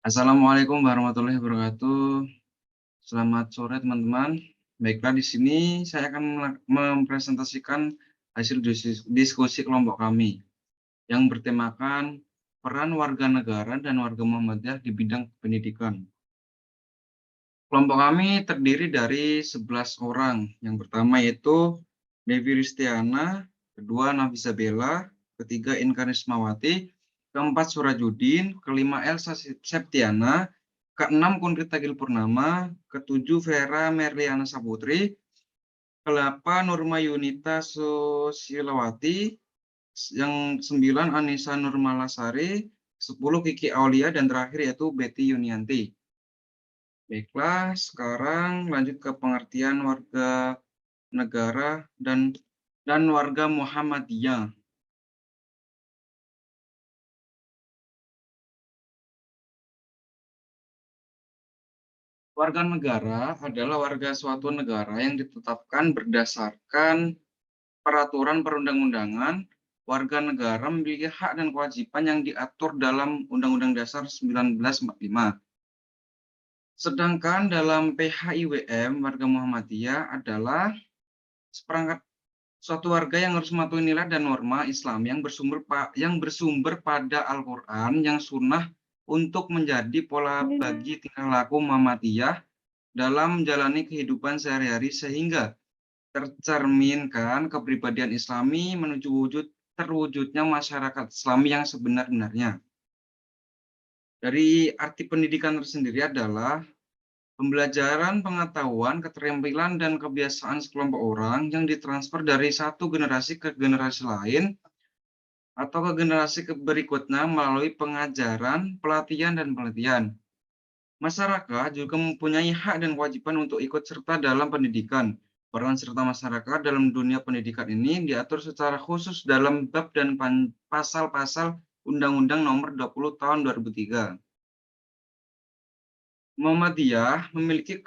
Assalamualaikum warahmatullahi wabarakatuh. Selamat sore teman-teman. Baiklah, di sini saya akan mempresentasikan hasil diskusi kelompok kami yang bertemakan peran warga negara dan warga Muhammadiyah di bidang pendidikan. Kelompok kami terdiri dari 11 orang. Yang pertama yaitu Devi Ristiana, kedua Nafisa Bella, ketiga Inka Rismawati, keempat Surajudin, kelima Elsa Septiana, keenam Kunrita Gil Purnama, ketujuh Vera Merliana Saputri, ke-8 Nurma Yunita Susilawati, yang 9 Anissa Nurmalasari, 10 Kiki Aulia, dan terakhir yaitu Betty Yunianti. Baiklah, sekarang lanjut ke pengertian warga negara dan warga Muhammadiyah. Warga negara adalah warga suatu negara yang ditetapkan berdasarkan peraturan perundang-undangan. Warga negara memiliki hak dan kewajiban yang diatur dalam Undang-Undang Dasar 1945. Sedangkan dalam PHIWM, warga Muhammadiyah adalah seperangkat suatu warga yang harus mematuhi nilai dan norma Islam yang bersumber pada Al-Quran yang sunnah untuk menjadi pola bagi tingkah laku Muhammadiyah dalam menjalani kehidupan sehari-hari sehingga tercerminkan kepribadian Islami menuju terwujudnya masyarakat Islami yang sebenar-benarnya. Dari arti pendidikan tersendiri adalah pembelajaran, pengetahuan, keterampilan, dan kebiasaan sekelompok orang yang ditransfer dari satu generasi ke generasi lain atau ke generasi berikutnya melalui pengajaran, pelatihan, dan penelitian. Masyarakat juga mempunyai hak dan kewajiban untuk ikut serta dalam pendidikan. Peran serta masyarakat dalam dunia pendidikan ini diatur secara khusus dalam bab dan pasal-pasal Undang-Undang Nomor 20 Tahun 2003. Muhammadiyah memiliki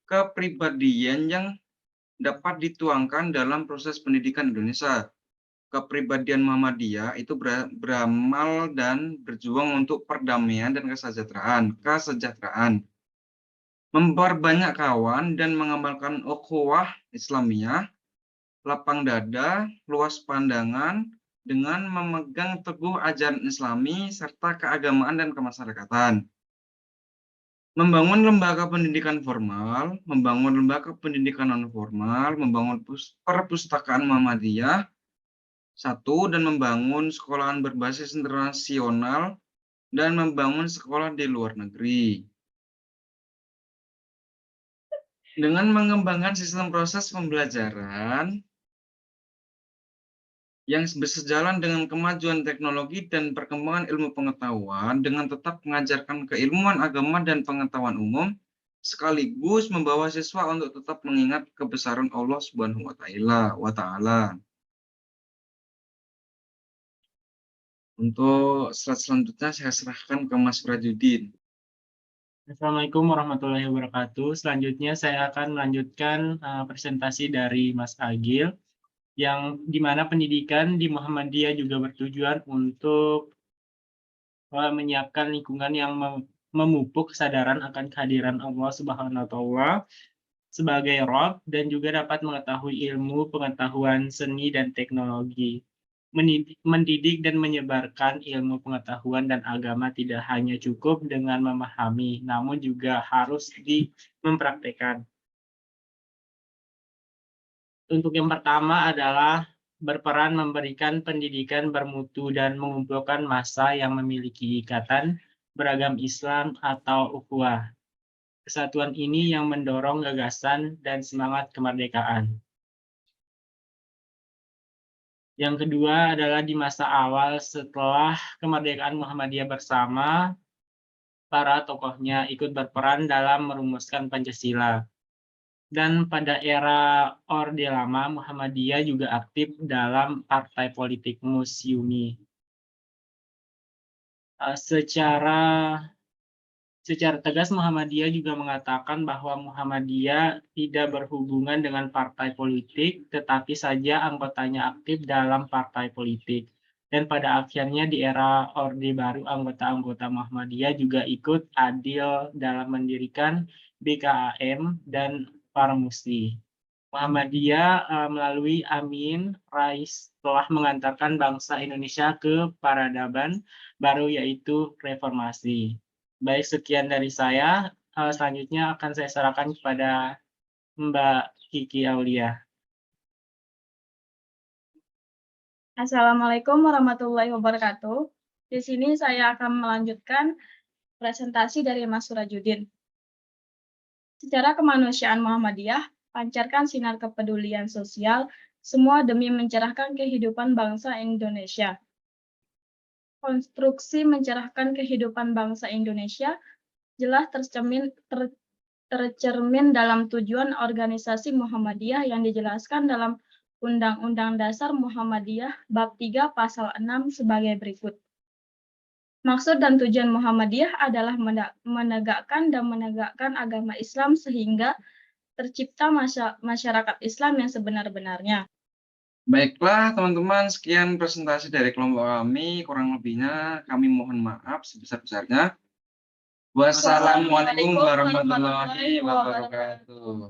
kepribadian yang dapat dituangkan dalam proses pendidikan Indonesia. Kepribadian Muhammadiyah itu beramal dan berjuang untuk perdamaian dan kesejahteraan, memperbanyak kawan dan mengamalkan ukhuwah Islamiyah, lapang dada, luas pandangan, dengan memegang teguh ajaran Islami serta keagamaan dan kemasyarakatan. Membangun lembaga pendidikan formal, membangun lembaga pendidikan non formal, membangun perpustakaan Muhammadiyah, dan membangun sekolahan berbasis internasional dan membangun sekolah di luar negeri. Dengan mengembangkan sistem proses pembelajaran yang bersejalan dengan kemajuan teknologi dan perkembangan ilmu pengetahuan dengan tetap mengajarkan keilmuan agama dan pengetahuan umum, sekaligus membawa siswa untuk tetap mengingat kebesaran Allah Subhanahu wa Ta'ala. Untuk slide selanjutnya saya serahkan ke Mas Surajudin. Assalamualaikum warahmatullahi wabarakatuh. Selanjutnya saya akan melanjutkan presentasi dari Mas Agil, yang dimana pendidikan di Muhammadiyah juga bertujuan untuk menyiapkan lingkungan yang memupuk kesadaran akan kehadiran Allah Subhanahu wa Ta'ala sebagai Rabb, dan juga dapat mengetahui ilmu, pengetahuan, seni, dan teknologi. Mendidik dan menyebarkan ilmu pengetahuan dan agama tidak hanya cukup dengan memahami, namun juga harus mempraktekkan. Untuk yang pertama adalah berperan memberikan pendidikan bermutu dan mengumpulkan massa yang memiliki ikatan beragam Islam atau ukhuwah. Kesatuan ini yang mendorong gagasan dan semangat kemerdekaan. Yang kedua adalah di masa awal setelah kemerdekaan Muhammadiyah bersama, para tokohnya ikut berperan dalam merumuskan Pancasila. Dan pada era Orde Lama, Muhammadiyah juga aktif dalam partai politik Musyumi. Secara tegas Muhammadiyah juga mengatakan bahwa Muhammadiyah tidak berhubungan dengan partai politik, tetapi saja anggotanya aktif dalam partai politik. Dan pada akhirnya di era Orde Baru, anggota-anggota Muhammadiyah juga ikut andil dalam mendirikan BKAM dan Paramusti. Muhammadiyah melalui Amin Rais telah mengantarkan bangsa Indonesia ke peradaban baru, yaitu reformasi. Baik, sekian dari saya. Selanjutnya akan saya serahkan kepada Mbak Kiki Aulia. Assalamualaikum warahmatullahi wabarakatuh. Di sini saya akan melanjutkan presentasi dari Mas Surajudin. Secara kemanusiaan Muhammadiyah, pancarkan sinar kepedulian sosial, semua demi mencerahkan kehidupan bangsa Indonesia. Konstruksi mencerahkan kehidupan bangsa Indonesia jelas tercermin dalam tujuan organisasi Muhammadiyah yang dijelaskan dalam Undang-Undang Dasar Muhammadiyah Bab 3 Pasal 6 sebagai berikut. Maksud dan tujuan Muhammadiyah adalah menegakkan agama Islam sehingga tercipta masyarakat Islam yang sebenar-benarnya. Baiklah teman-teman, sekian presentasi dari kelompok kami. Kurang lebihnya kami mohon maaf sebesar-besarnya. Wassalamualaikum warahmatullahi wabarakatuh.